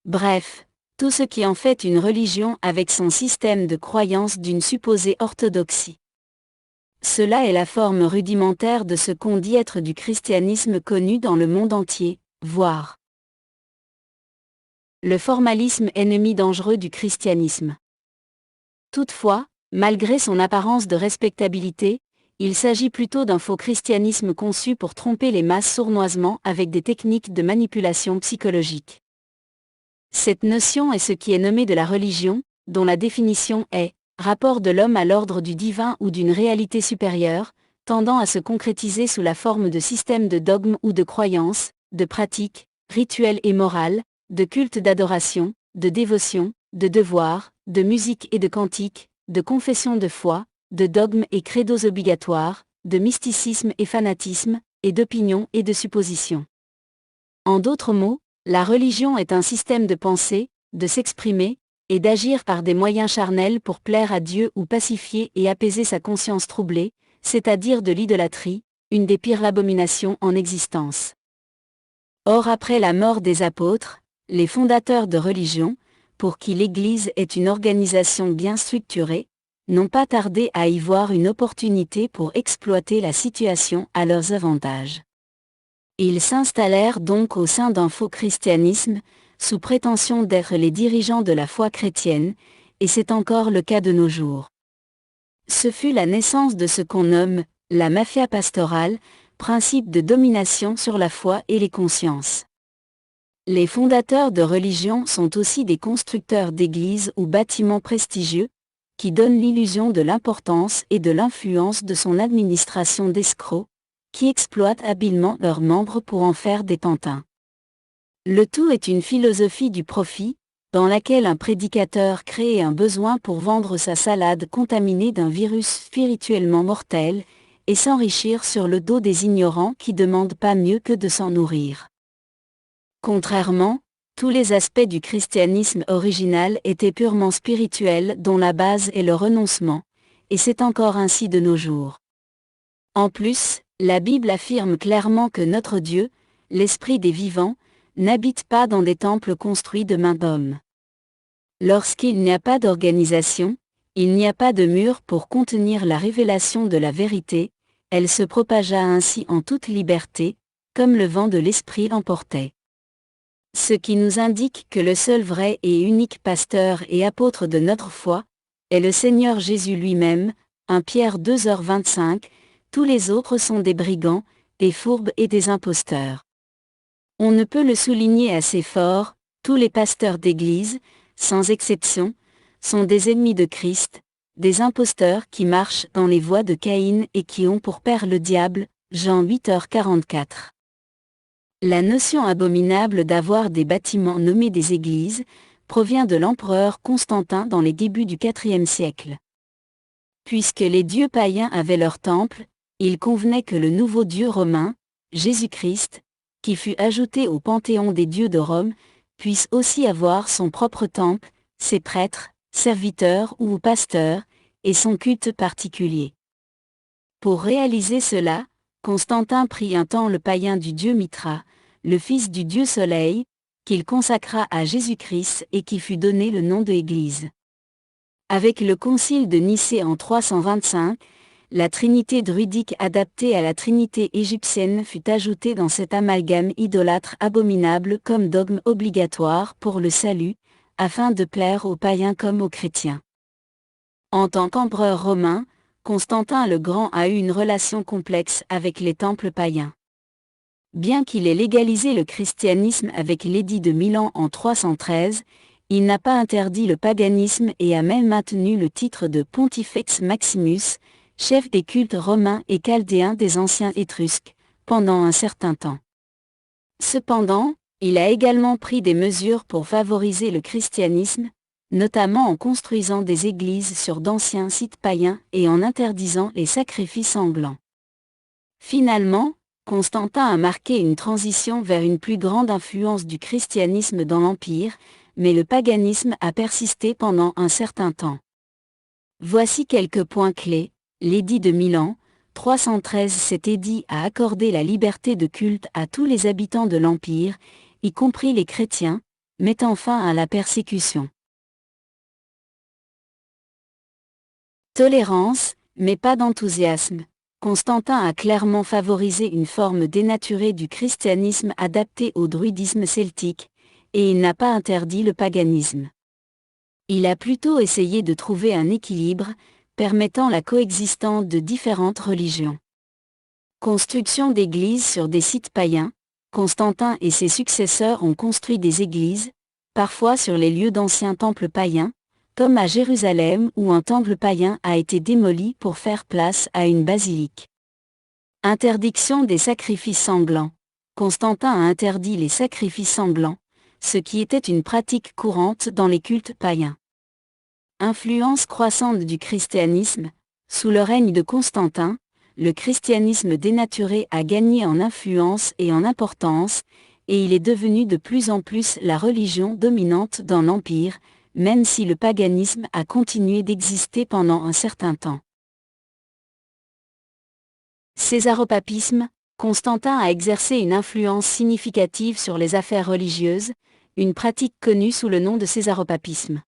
Bref, tout ce qui en fait une religion avec son système de croyance d'une supposée orthodoxie. Cela est la forme rudimentaire de ce qu'on dit être du christianisme connu dans le monde entier, voire le formalisme ennemi dangereux du christianisme. Toutefois, malgré son apparence de respectabilité, il s'agit plutôt d'un faux christianisme conçu pour tromper les masses sournoisement avec des techniques de manipulation psychologique. Cette notion est ce qui est nommé de la religion, dont la définition est « rapport de l'homme à l'ordre du divin ou d'une réalité supérieure », tendant à se concrétiser sous la forme de systèmes de dogmes ou de croyances, de pratiques, rituels et morales, de cultes d'adoration, de dévotion, de devoirs, de musique et de cantiques, de confession de foi, de dogmes et credos obligatoires, de mysticisme et fanatisme, et d'opinions et de suppositions. En d'autres mots, la religion est un système de penser, de s'exprimer, et d'agir par des moyens charnels pour plaire à Dieu ou pacifier et apaiser sa conscience troublée, c'est-à-dire de l'idolâtrie, une des pires abominations en existence. Or après la mort des apôtres, les fondateurs de religion, pour qui l'Église est une organisation bien structurée, n'ont pas tardé à y voir une opportunité pour exploiter la situation à leurs avantages. Ils s'installèrent donc au sein d'un faux christianisme, sous prétention d'être les dirigeants de la foi chrétienne, et c'est encore le cas de nos jours. Ce fut la naissance de ce qu'on nomme la mafia pastorale, principe de domination sur la foi et les consciences. Les fondateurs de religions sont aussi des constructeurs d'églises ou bâtiments prestigieux, qui donne l'illusion de l'importance et de l'influence de son administration d'escrocs, qui exploitent habilement leurs membres pour en faire des pantins. Le tout est une philosophie du profit, dans laquelle un prédicateur crée un besoin pour vendre sa salade contaminée d'un virus spirituellement mortel, et s'enrichir sur le dos des ignorants qui demandent pas mieux que de s'en nourrir. Contrairement, tous les aspects du christianisme original étaient purement spirituels dont la base est le renoncement, et c'est encore ainsi de nos jours. En plus, la Bible affirme clairement que notre Dieu, l'Esprit des vivants, n'habite pas dans des temples construits de mains d'hommes. Lorsqu'il n'y a pas d'organisation, il n'y a pas de mur pour contenir la révélation de la vérité, elle se propagea ainsi en toute liberté, comme le vent de l'Esprit l'emportait. Ce qui nous indique que le seul vrai et unique pasteur et apôtre de notre foi est le Seigneur Jésus lui-même, 1 Pierre 2h25, tous les autres sont des brigands, des fourbes et des imposteurs. On ne peut le souligner assez fort, tous les pasteurs d'église, sans exception, sont des ennemis de Christ, des imposteurs qui marchent dans les voies de Caïn et qui ont pour père le diable, Jean 8h44. La notion abominable d'avoir des bâtiments nommés des églises provient de l'empereur Constantin dans les débuts du IVe siècle. Puisque les dieux païens avaient leur temple, il convenait que le nouveau dieu romain, Jésus-Christ, qui fut ajouté au panthéon des dieux de Rome, puisse aussi avoir son propre temple, ses prêtres, serviteurs ou pasteurs, et son culte particulier. Pour réaliser cela, Constantin prit un temple païen du dieu Mithra, le fils du dieu Soleil, qu'il consacra à Jésus-Christ et qui fut donné le nom de Église. Avec le concile de Nicée en 325, la trinité druidique adaptée à la trinité égyptienne fut ajoutée dans cet amalgame idolâtre abominable comme dogme obligatoire pour le salut, afin de plaire aux païens comme aux chrétiens. En tant qu'empereur romain, Constantin le Grand a eu une relation complexe avec les temples païens. Bien qu'il ait légalisé le christianisme avec l'édit de Milan en 313, il n'a pas interdit le paganisme et a même maintenu le titre de Pontifex Maximus, chef des cultes romains et chaldéens des anciens Étrusques, pendant un certain temps. Cependant, il a également pris des mesures pour favoriser le christianisme, notamment en construisant des églises sur d'anciens sites païens et en interdisant les sacrifices sanglants. Finalement, Constantin a marqué une transition vers une plus grande influence du christianisme dans l'Empire, mais le paganisme a persisté pendant un certain temps. Voici quelques points clés. L'édit de Milan, 313. Cet édit a accordé la liberté de culte à tous les habitants de l'Empire, y compris les chrétiens, mettant fin à la persécution. Tolérance, mais pas d'enthousiasme. Constantin a clairement favorisé une forme dénaturée du christianisme adaptée au druidisme celtique, et il n'a pas interdit le paganisme. Il a plutôt essayé de trouver un équilibre, permettant la coexistence de différentes religions. Construction d'églises sur des sites païens, Constantin et ses successeurs ont construit des églises, parfois sur les lieux d'anciens temples païens, comme à Jérusalem où un temple païen a été démoli pour faire place à une basilique. Interdiction des sacrifices sanglants. Constantin a interdit les sacrifices sanglants, ce qui était une pratique courante dans les cultes païens. Influence croissante du christianisme. Sous le règne de Constantin, le christianisme dénaturé a gagné en influence et en importance, et il est devenu de plus en plus la religion dominante dans l'Empire, même si le paganisme a continué d'exister pendant un certain temps. Césaropapisme. Constantin a exercé une influence significative sur les affaires religieuses, une pratique connue sous le nom de césaropapisme.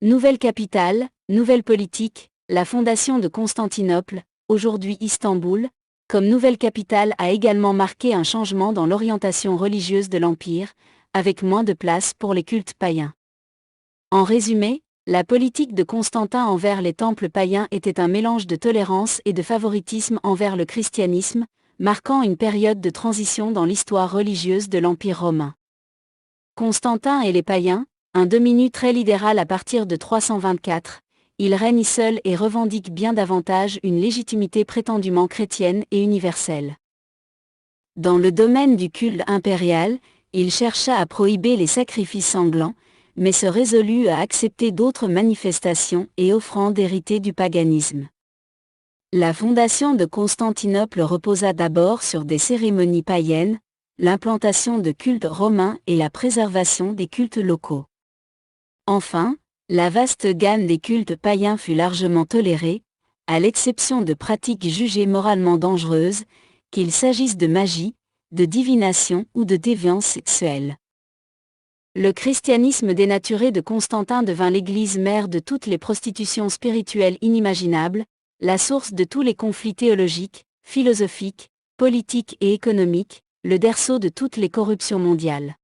Nouvelle capitale, nouvelle politique, la fondation de Constantinople, aujourd'hui Istanbul, comme nouvelle capitale a également marqué un changement dans l'orientation religieuse de l'Empire, avec moins de place pour les cultes païens. En résumé, la politique de Constantin envers les temples païens était un mélange de tolérance et de favoritisme envers le christianisme, marquant une période de transition dans l'histoire religieuse de l'Empire romain. Constantin et les païens, un dominus très libéral à partir de 324, il règne seul et revendique bien davantage une légitimité prétendument chrétienne et universelle. Dans le domaine du culte impérial, il chercha à prohiber les sacrifices sanglants, mais se résolut à accepter d'autres manifestations et offrandes héritées du paganisme. La fondation de Constantinople reposa d'abord sur des cérémonies païennes, l'implantation de cultes romains et la préservation des cultes locaux. Enfin, la vaste gamme des cultes païens fut largement tolérée, à l'exception de pratiques jugées moralement dangereuses, qu'il s'agisse de magie, de divination ou de déviance sexuelle. Le christianisme dénaturé de Constantin devint l'Église mère de toutes les prostitutions spirituelles inimaginables, la source de tous les conflits théologiques, philosophiques, politiques et économiques, le berceau de toutes les corruptions mondiales.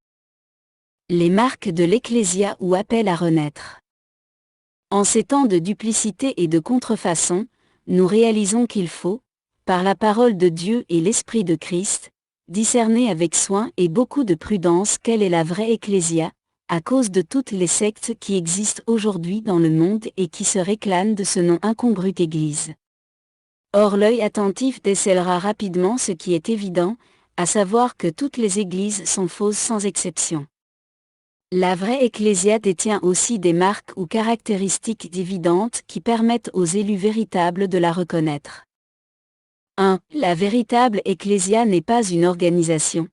Les marques de l'Ecclésia ou appel à renaître. En ces temps de duplicité et de contrefaçon, nous réalisons qu'il faut, par la parole de Dieu et l'Esprit de Christ, discerner avec soin et beaucoup de prudence quelle est la vraie Ecclésia, à cause de toutes les sectes qui existent aujourd'hui dans le monde et qui se réclament de ce nom incongru qu'Église. Or l'œil attentif décèlera rapidement ce qui est évident, à savoir que toutes les églises sont fausses sans exception. La vraie Ecclésia détient aussi des marques ou caractéristiques évidentes qui permettent aux élus véritables de la reconnaître. 1. La véritable Ecclésia n'est pas une organisation.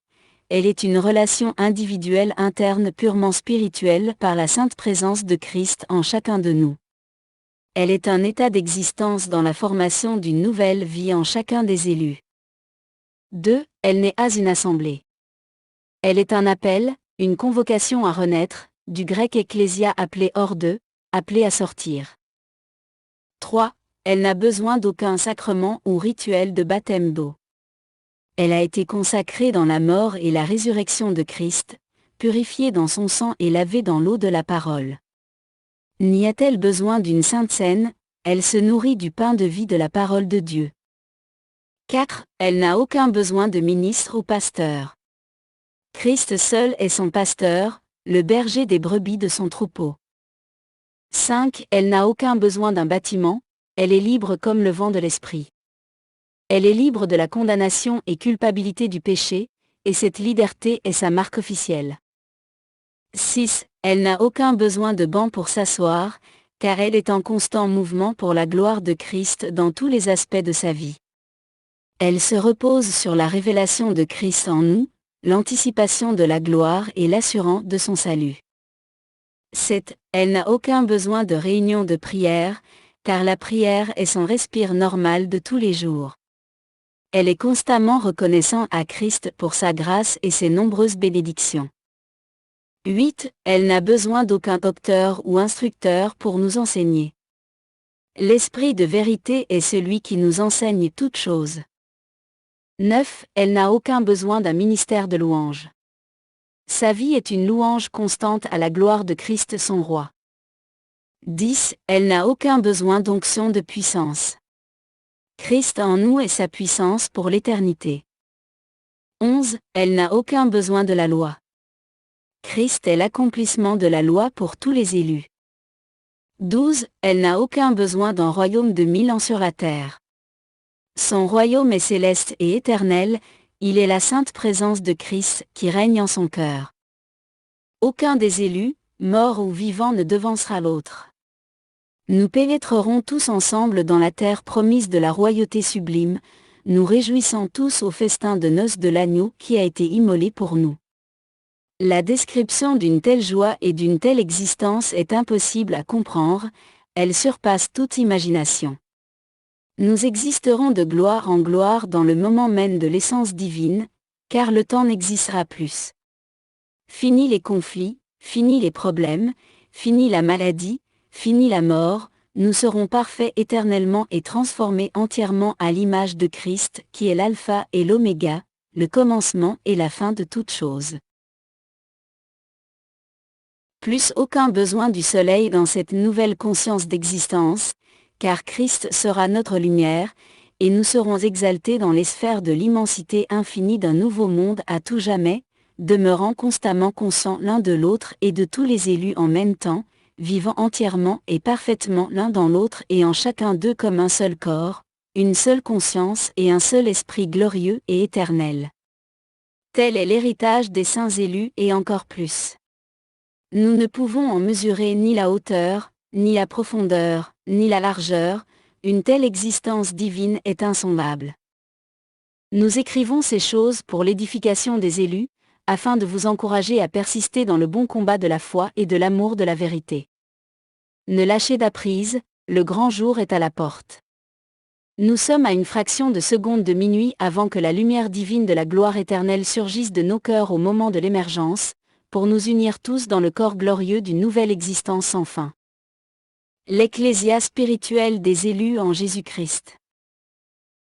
Elle est une relation individuelle interne purement spirituelle par la sainte présence de Christ en chacun de nous. Elle est un état d'existence dans la formation d'une nouvelle vie en chacun des élus. 2. Elle n'est pas une assemblée. Elle est un appel, une convocation à renaître, du grec ecclésia appelé hors d'eux, appelé à sortir. 3. Elle n'a besoin d'aucun sacrement ou rituel de baptême d'eau. Elle a été consacrée dans la mort et la résurrection de Christ, purifiée dans son sang et lavée dans l'eau de la parole. N'y a-t-elle besoin d'une sainte scène? Elle se nourrit du pain de vie de la parole de Dieu. 4. Elle n'a aucun besoin de ministre ou pasteur. Christ seul est son pasteur, le berger des brebis de son troupeau. 5. Elle n'a aucun besoin d'un bâtiment, elle est libre comme le vent de l'esprit. Elle est libre de la condamnation et culpabilité du péché, et cette liberté est sa marque officielle. 6. Elle n'a aucun besoin de banc pour s'asseoir, car elle est en constant mouvement pour la gloire de Christ dans tous les aspects de sa vie. Elle se repose sur la révélation de Christ en nous, l'anticipation de la gloire et l'assurance de son salut. 7. Elle n'a aucun besoin de réunion de prière, car la prière est son respire normal de tous les jours. Elle est constamment reconnaissante à Christ pour sa grâce et ses nombreuses bénédictions. 8. Elle n'a besoin d'aucun docteur ou instructeur pour nous enseigner. L'Esprit de vérité est celui qui nous enseigne toutes choses. 9. Elle n'a aucun besoin d'un ministère de louange. Sa vie est une louange constante à la gloire de Christ son roi. 10. Elle n'a aucun besoin d'onction de puissance. Christ en nous est sa puissance pour l'éternité. 11. Elle n'a aucun besoin de la loi. Christ est l'accomplissement de la loi pour tous les élus. 12. Elle n'a aucun besoin d'un royaume de 1000 ans sur la terre. Son royaume est céleste et éternel, il est la sainte présence de Christ qui règne en son cœur. Aucun des élus, morts ou vivants, ne devancera l'autre. Nous pénétrerons tous ensemble dans la terre promise de la royauté sublime, nous réjouissant tous au festin de noces de l'agneau qui a été immolé pour nous. La description d'une telle joie et d'une telle existence est impossible à comprendre, elle surpasse toute imagination. Nous existerons de gloire en gloire dans le moment même de l'essence divine, car le temps n'existera plus. Fini les conflits, fini les problèmes, fini la maladie, fini la mort, nous serons parfaits éternellement et transformés entièrement à l'image de Christ qui est l'alpha et l'oméga, le commencement et la fin de toutes choses. Plus aucun besoin du soleil dans cette nouvelle conscience d'existence, car Christ sera notre lumière, et nous serons exaltés dans les sphères de l'immensité infinie d'un nouveau monde à tout jamais, demeurant constamment conscients l'un de l'autre et de tous les élus en même temps, vivant entièrement et parfaitement l'un dans l'autre et en chacun d'eux comme un seul corps, une seule conscience et un seul esprit glorieux et éternel. Tel est l'héritage des saints élus et encore plus. Nous ne pouvons en mesurer ni la hauteur, ni la profondeur, ni la largeur, une telle existence divine est insondable. Nous écrivons ces choses pour l'édification des élus, afin de vous encourager à persister dans le bon combat de la foi et de l'amour de la vérité. Ne lâchez d'aprise, le grand jour est à la porte. Nous sommes à une fraction de seconde de minuit avant que la lumière divine de la gloire éternelle surgisse de nos cœurs au moment de l'émergence, pour nous unir tous dans le corps glorieux d'une nouvelle existence sans fin. L'ecclésia spirituelle des élus en Jésus-Christ.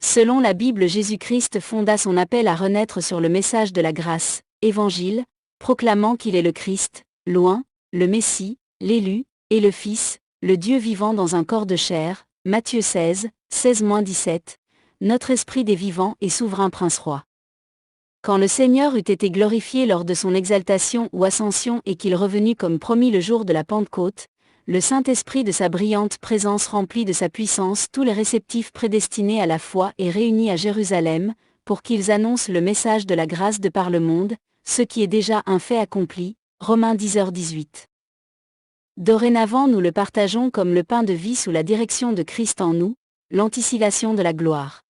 Selon la Bible, Jésus-Christ fonda son appel à renaître sur le message de la grâce, évangile, proclamant qu'il est le Christ, loin, le Messie, l'élu, et le Fils, le Dieu vivant dans un corps de chair, Matthieu 16, 16-17, notre esprit des vivants et souverain prince-roi. Quand le Seigneur eut été glorifié lors de son exaltation ou ascension et qu'il revenut comme promis le jour de la Pentecôte, le Saint-Esprit de sa brillante présence remplit de sa puissance tous les réceptifs prédestinés à la foi et réunis à Jérusalem, pour qu'ils annoncent le message de la grâce de par le monde, ce qui est déjà un fait accompli, Romains 10h18. Dorénavant nous le partageons comme le pain de vie sous la direction de Christ en nous, l'anticipation de la gloire.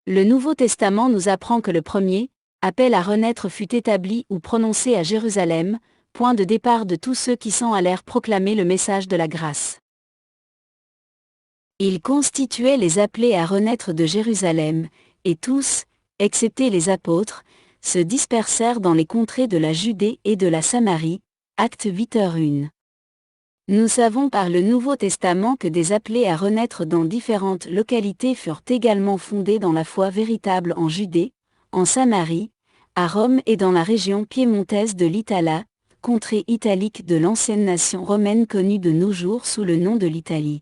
Le Nouveau Testament nous apprend que le premier appel à renaître fut établi ou prononcé à Jérusalem, point de départ de tous ceux qui s'en allèrent proclamer le message de la grâce. Il constituait les appelés à renaître de Jérusalem, et tous, excepté les apôtres, se dispersèrent dans les contrées de la Judée et de la Samarie, Actes 8h1. Nous savons par le Nouveau Testament que des appelés à renaître dans différentes localités furent également fondés dans la foi véritable en Judée, en Samarie, à Rome et dans la région piémontaise de l'Itala, contrée italique de l'ancienne nation romaine connue de nos jours sous le nom de l'Italie.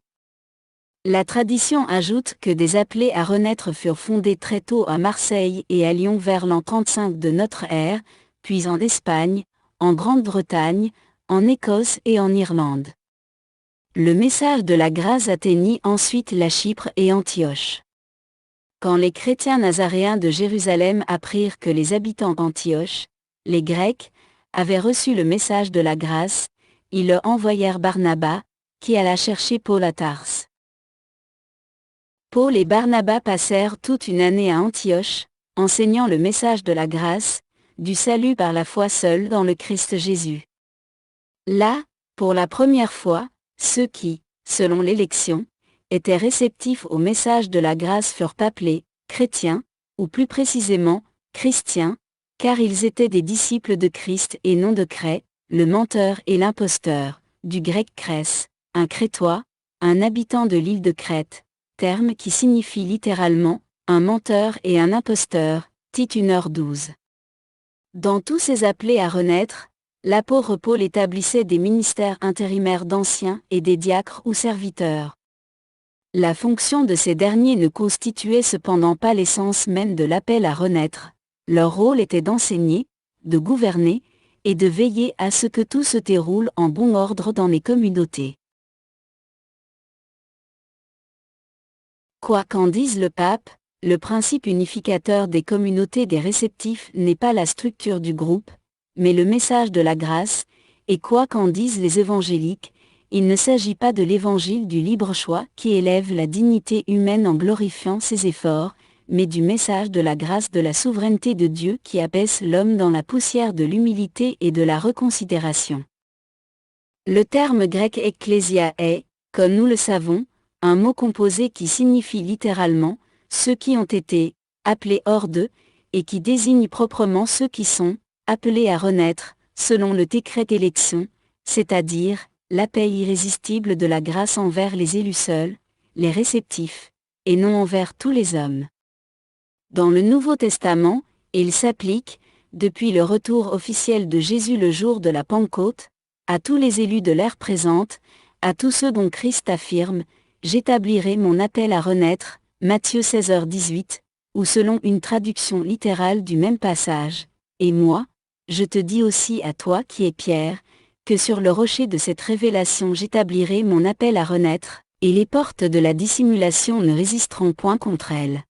La tradition ajoute que des appelés à renaître furent fondés très tôt à Marseille et à Lyon vers l'an 35 de notre ère, puis en Espagne, en Grande-Bretagne, en Écosse et en Irlande. Le message de la grâce atteignit ensuite la Chypre et Antioche. Quand les chrétiens nazaréens de Jérusalem apprirent que les habitants d'Antioche, les Grecs, avaient reçu le message de la grâce, ils leur envoyèrent Barnabas, qui alla chercher Paul à Tarse. Paul et Barnabas passèrent toute une année à Antioche, enseignant le message de la grâce, du salut par la foi seule dans le Christ Jésus. Là, pour la première fois, ceux qui, selon l'élection, étaient réceptifs au message de la grâce furent appelés chrétiens, ou plus précisément, chrétiens, car ils étaient des disciples de Christ et non de Cré, le menteur et l'imposteur, du grec Crès, un Crétois, un habitant de l'île de Crète, terme qui signifie littéralement un menteur et un imposteur, Tite 1h12. Dans tous ces appelés à renaître, l'apôtre Paul établissait des ministères intérimaires d'anciens et des diacres ou serviteurs. La fonction de ces derniers ne constituait cependant pas l'essence même de l'appel à renaître. Leur rôle était d'enseigner, de gouverner, et de veiller à ce que tout se déroule en bon ordre dans les communautés. Quoi qu'en dise le pape, le principe unificateur des communautés des réceptifs n'est pas la structure du groupe, mais le message de la grâce, et quoi qu'en disent les évangéliques, il ne s'agit pas de l'évangile du libre choix qui élève la dignité humaine en glorifiant ses efforts, mais du message de la grâce de la souveraineté de Dieu qui abaisse l'homme dans la poussière de l'humilité et de la reconsidération. Le terme grec ecclésia est, comme nous le savons, un mot composé qui signifie littéralement « ceux qui ont été appelés hors d'eux » et qui désigne proprement ceux qui sont appelés à renaître, selon le décret d'élection, c'est-à-dire l'appel irrésistible de la grâce envers les élus seuls, les réceptifs, et non envers tous les hommes. Dans le Nouveau Testament, il s'applique, depuis le retour officiel de Jésus le jour de la Pentecôte, à tous les élus de l'ère présente, à tous ceux dont Christ affirme « J'établirai mon appel à renaître » Matthieu 16h18, ou selon une traduction littérale du même passage, « Et moi, je te dis aussi à toi qui es Pierre, que sur le rocher de cette révélation j'établirai mon appel à renaître, et les portes de la dissimulation ne résisteront point contre elle.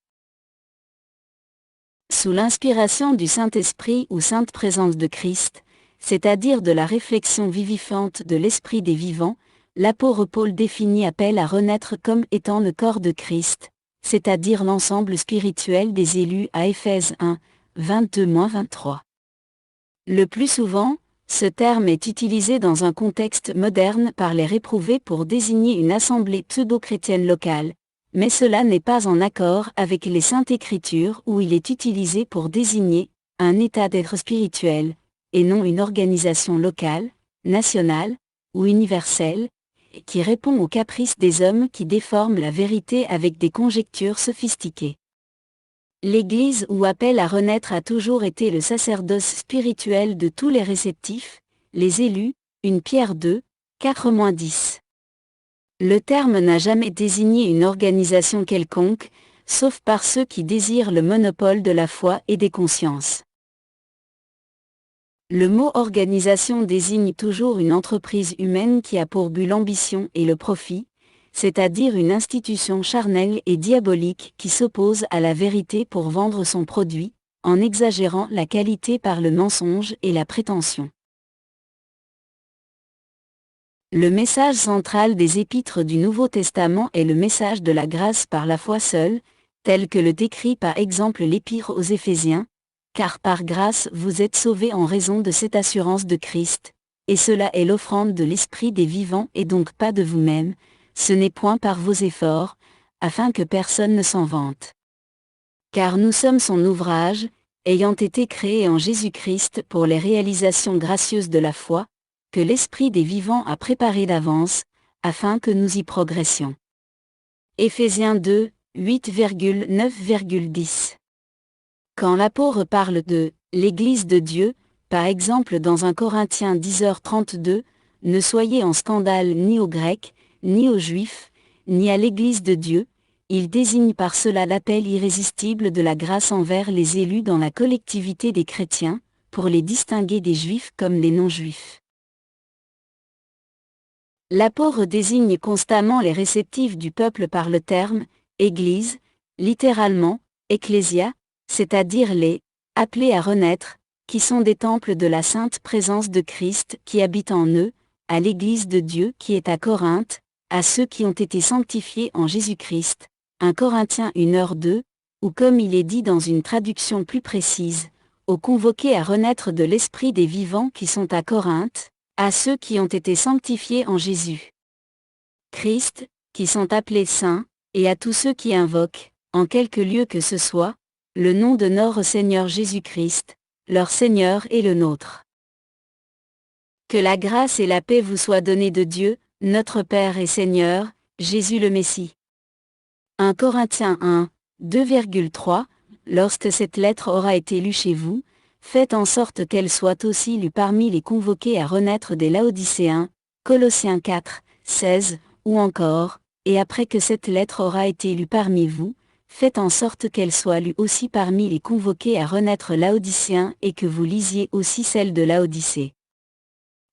Sous l'inspiration du Saint-Esprit ou Sainte Présence de Christ, c'est-à-dire de la réflexion vivifiante de l'Esprit des vivants, l'apôtre Paul définit appel à renaître comme étant le corps de Christ, c'est-à-dire l'ensemble spirituel des élus à Éphèses 1, 22-23. Le plus souvent, ce terme est utilisé dans un contexte moderne par les réprouvés pour désigner une assemblée pseudo-chrétienne locale, mais cela n'est pas en accord avec les Saintes Écritures où il est utilisé pour désigner un état d'être spirituel, et non une organisation locale, nationale ou universelle, qui répond aux caprices des hommes qui déforment la vérité avec des conjectures sophistiquées. L'Église ou appel à renaître a toujours été le sacerdoce spirituel de tous les réceptifs, les élus, 1 Pierre 2, 4-10. Le terme n'a jamais désigné une organisation quelconque, sauf par ceux qui désirent le monopole de la foi et des consciences. Le mot organisation désigne toujours une entreprise humaine qui a pour but l'ambition et le profit, c'est-à-dire une institution charnelle et diabolique qui s'oppose à la vérité pour vendre son produit, en exagérant la qualité par le mensonge et la prétention. Le message central des épîtres du Nouveau Testament est le message de la grâce par la foi seule, tel que le décrit par exemple l'épître aux Éphésiens, car par grâce vous êtes sauvés en raison de cette assurance de Christ, et cela est l'offrande de l'Esprit des vivants et donc pas de vous-même, ce n'est point par vos efforts, afin que personne ne s'en vante. Car nous sommes son ouvrage, ayant été créés en Jésus-Christ pour les réalisations gracieuses de la foi, que l'Esprit des vivants a préparé d'avance, afin que nous y progressions. Éphésiens 2, 8,9,10. Quand l'apôtre parle de « l'Église de Dieu », par exemple dans 1 Corinthiens 10h32, ne soyez en scandale ni aux Grecs, ni aux Juifs, ni à l'Église de Dieu, il désigne par cela l'appel irrésistible de la grâce envers les élus dans la collectivité des chrétiens, pour les distinguer des Juifs comme les non-Juifs. L'apôtre désigne constamment les réceptifs du peuple par le terme « Église », littéralement « Ecclésia », c'est-à-dire les « appelés à renaître », qui sont des temples de la sainte présence de Christ qui habite en eux, à l'Église de Dieu qui est à Corinthe, à ceux qui ont été sanctifiés en Jésus-Christ, 1 Corinthiens 1h2, ou comme il est dit dans une traduction plus précise, aux convoqués à renaître de l'Esprit des vivants qui sont à Corinthe, à ceux qui ont été sanctifiés en Jésus Christ, qui sont appelés saints, et à tous ceux qui invoquent, en quelque lieu que ce soit, le nom de notre Seigneur Jésus-Christ, leur Seigneur et le nôtre. Que la grâce et la paix vous soient données de Dieu, notre Père et Seigneur, Jésus le Messie. 1 Corinthiens 1, 2,3. Lorsque cette lettre aura été lue chez vous, faites en sorte qu'elle soit aussi lue parmi les convoqués à renaître des Laodicéens, Colossiens 4, 16, ou encore, et après que cette lettre aura été lue parmi vous, faites en sorte qu'elle soit lue aussi parmi les convoqués à renaître Laodicéens et que vous lisiez aussi celle de Laodicée.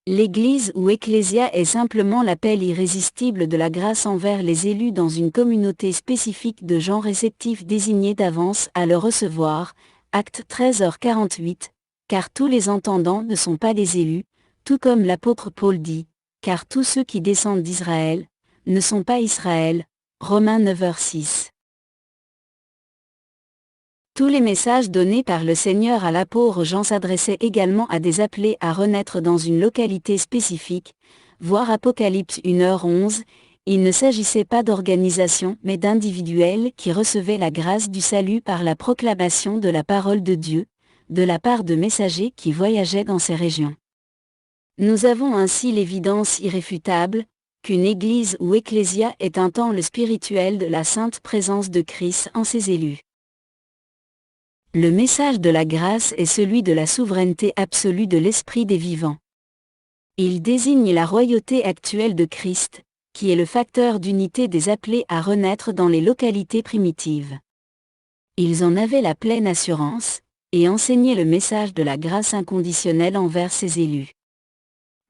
L'Église ou Ecclésia est simplement l'appel irrésistible de la grâce envers les élus dans une communauté spécifique de gens réceptifs désignés d'avance à le recevoir, Acte 13h48, car tous les entendants ne sont pas des élus, tout comme l'apôtre Paul dit, car tous ceux qui descendent d'Israël ne sont pas Israël, Romains 9h6. Tous les messages donnés par le Seigneur à l'apôtre Jean s'adressaient également à des appelés à renaître dans une localité spécifique, voir Apocalypse 1h11, il ne s'agissait pas d'organisations mais d'individuels qui recevaient la grâce du salut par la proclamation de la parole de Dieu, de la part de messagers qui voyageaient dans ces régions. Nous avons ainsi l'évidence irréfutable, qu'une église ou ecclésia est un temple spirituel de la sainte présence de Christ en ses élus. Le message de la grâce est celui de la souveraineté absolue de l'Esprit des vivants. Il désigne la royauté actuelle de Christ, qui est le facteur d'unité des appelés à renaître dans les localités primitives. Ils en avaient la pleine assurance, et enseignaient le message de la grâce inconditionnelle envers ses élus.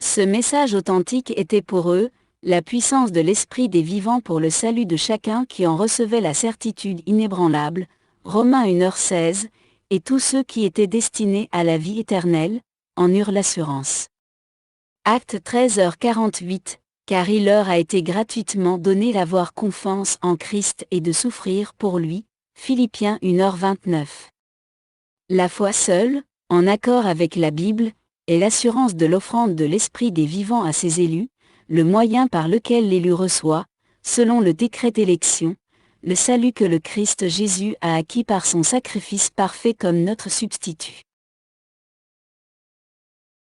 Ce message authentique était pour eux, la puissance de l'Esprit des vivants pour le salut de chacun qui en recevait la certitude inébranlable, Romains 1h16, et tous ceux qui étaient destinés à la vie éternelle, en eurent l'assurance. Acte 13h48, car il leur a été gratuitement donné d'avoir confiance en Christ et de souffrir pour lui, Philippiens 1h29. La foi seule, en accord avec la Bible, est l'assurance de l'offrande de l'Esprit des vivants à ses élus, le moyen par lequel l'élu reçoit, selon le décret d'élection, le salut que le Christ Jésus a acquis par son sacrifice parfait comme notre substitut.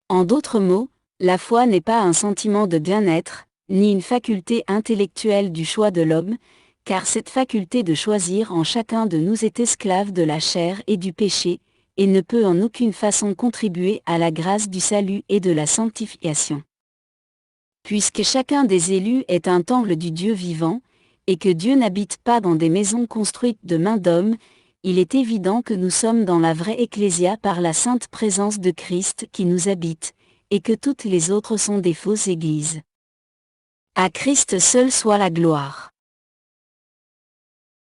En d'autres mots, la foi n'est pas un sentiment de bien-être, ni une faculté intellectuelle du choix de l'homme, car cette faculté de choisir en chacun de nous est esclave de la chair et du péché, et ne peut en aucune façon contribuer à la grâce du salut et de la sanctification. Puisque chacun des élus est un temple du Dieu vivant, et que Dieu n'habite pas dans des maisons construites de mains d'hommes, il est évident que nous sommes dans la vraie ecclésia par la sainte présence de Christ qui nous habite, et que toutes les autres sont des fausses églises. À Christ seul soit la gloire.